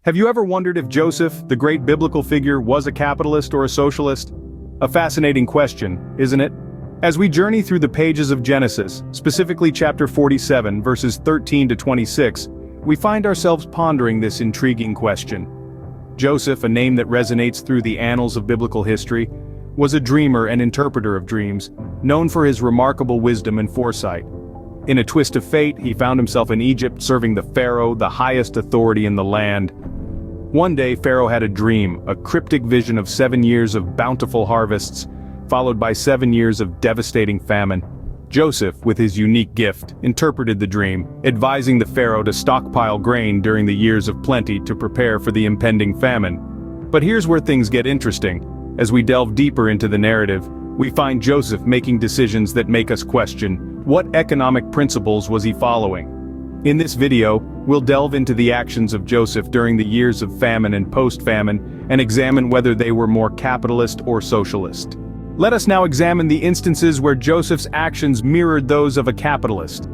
Have you ever wondered if Joseph, the great biblical figure, was a capitalist or a socialist? A fascinating question, isn't it? As we journey through the pages of Genesis, specifically chapter 47, verses 13 to 26, we find ourselves pondering this intriguing question. Joseph, a name that resonates through the annals of biblical history, was a dreamer and interpreter of dreams, known for his remarkable wisdom and foresight. In a twist of fate, he found himself in Egypt serving the pharaoh, the highest authority in the land. One day Pharaoh had a dream, a cryptic vision of 7 years of bountiful harvests, followed by 7 years of devastating famine. Joseph, with his unique gift, interpreted the dream, advising the pharaoh to stockpile grain during the years of plenty to prepare for the impending famine. But here's where things get interesting. As we delve deeper into the narrative, we find Joseph making decisions that make us question, what economic principles was he following? In this video, we'll delve into the actions of Joseph during the years of famine and post-famine, and examine whether they were more capitalist or socialist. Let us now examine the instances where Joseph's actions mirrored those of a capitalist.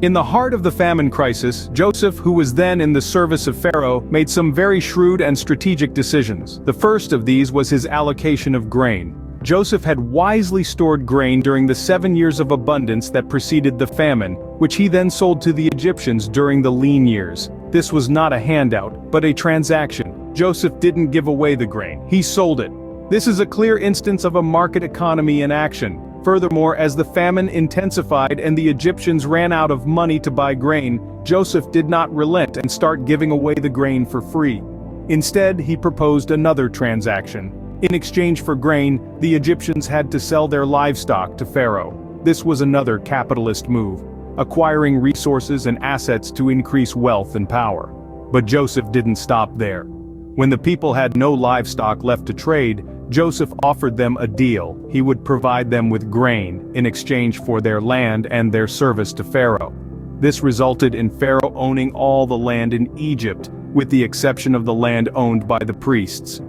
In the heart of the famine crisis, Joseph, who was then in the service of Pharaoh, made some very shrewd and strategic decisions. The first of these was his allocation of grain. Joseph had wisely stored grain during the 7 years of abundance that preceded the famine, which he then sold to the Egyptians during the lean years. This was not a handout, but a transaction. Joseph didn't give away the grain, he sold it. This is a clear instance of a market economy in action. Furthermore, as the famine intensified and the Egyptians ran out of money to buy grain, Joseph did not relent and start giving away the grain for free. Instead, he proposed another transaction. In exchange for grain, the Egyptians had to sell their livestock to Pharaoh. This was another capitalist move, acquiring resources and assets to increase wealth and power. But Joseph didn't stop there. When the people had no livestock left to trade, Joseph offered them a deal. He would provide them with grain in exchange for their land and their service to Pharaoh. This resulted in Pharaoh owning all the land in Egypt, with the exception of the land owned by the priests.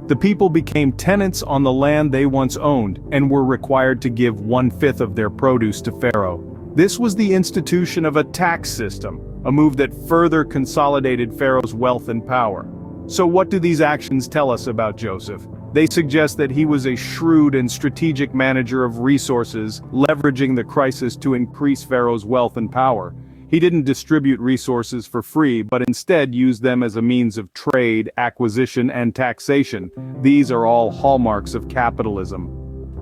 The people became tenants on the land they once owned, and were required to give 1/5 of their produce to Pharaoh. This was the institution of a tax system, a move that further consolidated Pharaoh's wealth and power. So what do these actions tell us about Joseph? They suggest that he was a shrewd and strategic manager of resources, leveraging the crisis to increase Pharaoh's wealth and power. He didn't distribute resources for free, but instead used them as a means of trade, acquisition, and taxation. These are all hallmarks of capitalism.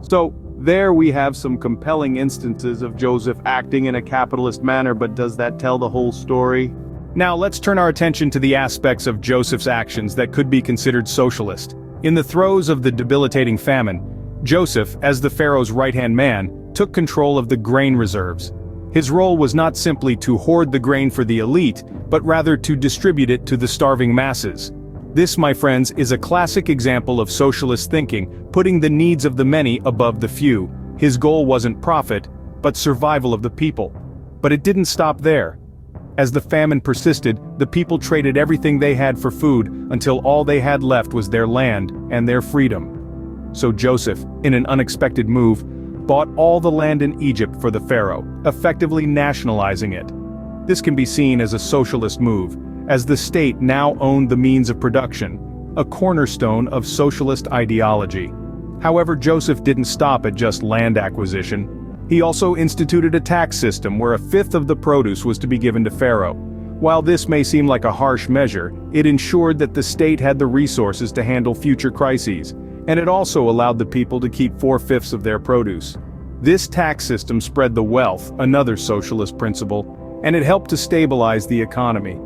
So, there we have some compelling instances of Joseph acting in a capitalist manner, but does that tell the whole story? Now let's turn our attention to the aspects of Joseph's actions that could be considered socialist. In the throes of the debilitating famine, Joseph, as the Pharaoh's right-hand man, took control of the grain reserves. His role was not simply to hoard the grain for the elite, but rather to distribute it to the starving masses. This, my friends, is a classic example of socialist thinking, putting the needs of the many above the few. His goal wasn't profit, but survival of the people. But it didn't stop there. As the famine persisted, the people traded everything they had for food, until all they had left was their land and their freedom. So Joseph, in an unexpected move, bought all the land in Egypt for the pharaoh, effectively nationalizing it. This can be seen as a socialist move, as the state now owned the means of production, a cornerstone of socialist ideology. However, Joseph didn't stop at just land acquisition. He also instituted a tax system where 1/5 of the produce was to be given to Pharaoh. While this may seem like a harsh measure, it ensured that the state had the resources to handle future crises, and it also allowed the people to keep 4/5 of their produce. This tax system spread the wealth, another socialist principle, and it helped to stabilize the economy.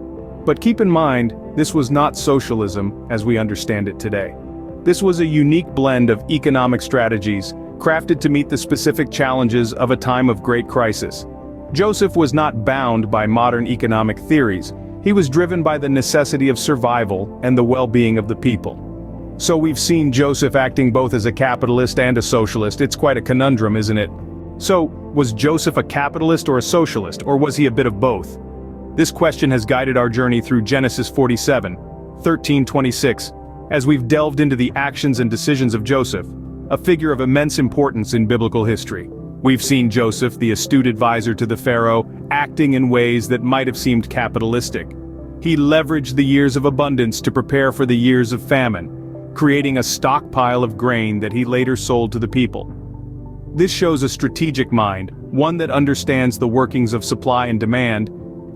But keep in mind, this was not socialism as we understand it today. This was a unique blend of economic strategies, crafted to meet the specific challenges of a time of great crisis. Joseph was not bound by modern economic theories. He was driven by the necessity of survival and the well-being of the people. So we've seen Joseph acting both as a capitalist and a socialist. It's quite a conundrum, isn't it? So, was Joseph a capitalist or a socialist, or was he a bit of both? This question has guided our journey through Genesis 47, 13-26, as we've delved into the actions and decisions of Joseph, a figure of immense importance in biblical history. We've seen Joseph, the astute advisor to the Pharaoh, acting in ways that might have seemed capitalistic. He leveraged the years of abundance to prepare for the years of famine, creating a stockpile of grain that he later sold to the people. This shows a strategic mind, one that understands the workings of supply and demand,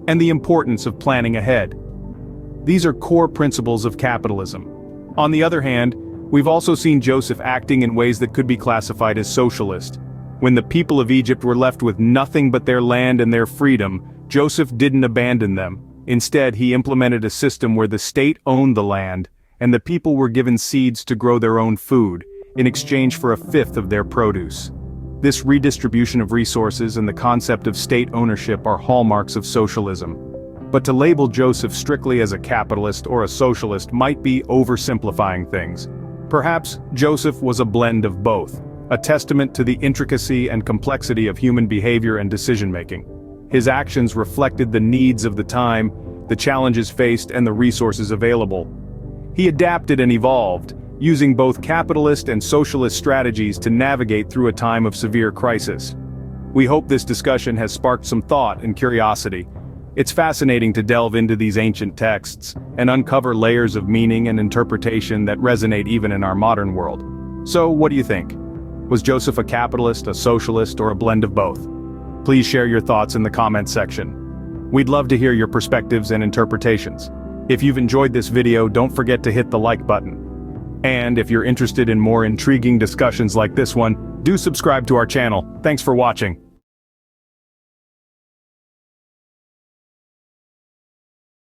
and the importance of planning ahead. These are core principles of capitalism. On the other hand, we've also seen Joseph acting in ways that could be classified as socialist. When the people of Egypt were left with nothing but their land and their freedom, Joseph didn't abandon them. Instead, he implemented a system where the state owned the land, and the people were given seeds to grow their own food, in exchange for a fifth of their produce. This redistribution of resources and the concept of state ownership are hallmarks of socialism. But to label Joseph strictly as a capitalist or a socialist might be oversimplifying things. Perhaps Joseph was a blend of both, a testament to the intricacy and complexity of human behavior and decision-making. His actions reflected the needs of the time, the challenges faced, and the resources available. He adapted and evolved, using both capitalist and socialist strategies to navigate through a time of severe crisis. We hope this discussion has sparked some thought and curiosity. It's fascinating to delve into these ancient texts and uncover layers of meaning and interpretation that resonate even in our modern world. So, what do you think? Was Joseph a capitalist, a socialist, or a blend of both? Please share your thoughts in the comments section. We'd love to hear your perspectives and interpretations. If you've enjoyed this video, don't forget to hit the like button. And if you're interested in more intriguing discussions like this one, do subscribe to our channel. Thanks for watching.